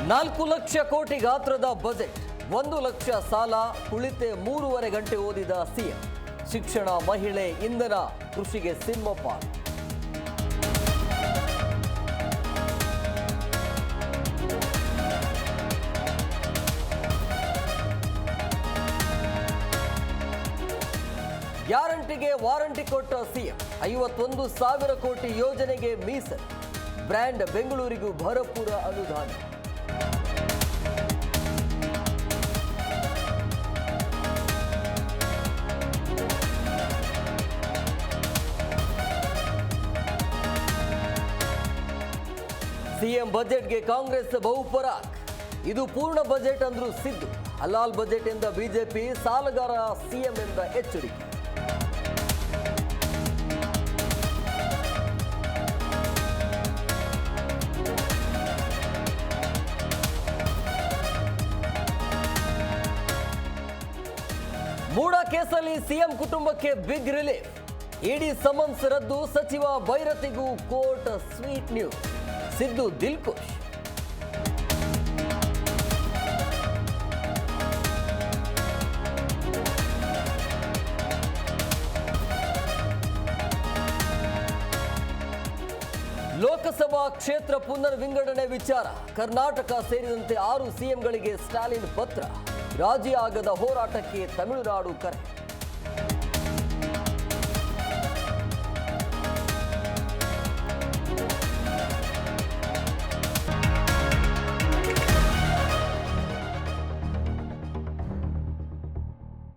4 ಲಕ್ಷ ಕೋಟಿ ಗಾತ್ರದ ಬಜೆಟ್, 1 ಲಕ್ಷ ಸಾಲ, ಕುಳಿತೆ 3.5 ಗಂಟೆ ಓದಿದ ಸಿಎಂ. ಶಿಕ್ಷಣ, ಮಹಿಳೆ, ಇಂಧನ, ಕೃಷಿಗೆ ಸಿಂಹಪಾಲು. ಗ್ಯಾರಂಟಿಗೆ ವಾರಂಟಿ ಕೊಟ್ಟ ಸಿಎಂ. 51,000 ಕೋಟಿ ಯೋಜನೆಗೆ ಮೀಸಲು. ಬ್ರ್ಯಾಂಡ್ ಬೆಂಗಳೂರಿಗೂ ಭರಪೂರ ಅನುದಾನ. ಸಿಎಂ ಬಜೆಟ್ಗೆ ಕಾಂಗ್ರೆಸ್ ಬಹುಪರಾಕ್. ಇದು ಪೂರ್ಣ ಬಜೆಟ್ ಅಂದ್ರು ಸಿದ್ದು. ಹಲಾಲ್ ಬಜೆಟ್ ಎಂದ ಬಿಜೆಪಿ, ಸಾಲಗಾರ ಸಿಎಂ ಎಂದ ಎಚ್ಚರಿಕೆ. ಮೂಡಾ ಕೇಸಲ್ಲಿ ಸಿಎಂ ಕುಟುಂಬಕ್ಕೆ ಬಿಗ್ ರಿಲೀಫ್. ಇಡಿ ಸಮನ್ಸ್ ರದ್ದು, ಸಚಿವ ಭೈರತಿಗೂ ಕೋರ್ಟ್ ಸ್ವೀಟ್ ನ್ಯೂಸ್. ಸಿದ್ದು ದಿಲ್ಖುಷ್. ಲೋಕಸಭಾ ಕ್ಷೇತ್ರ ಪುನರ್ ವಿಂಗಡಣೆ ವಿಚಾರ. ಕರ್ನಾಟಕ ಸೇರಿದಂತೆ 6 ಸಿಎಂಗಳಿಗೆ ಸ್ಟಾಲಿನ್ ಪತ್ರ. ರಾಜಿ ಆಗದ ಹೋರಾಟಕ್ಕೆ ತಮಿಳುನಾಡು ಕರೆ.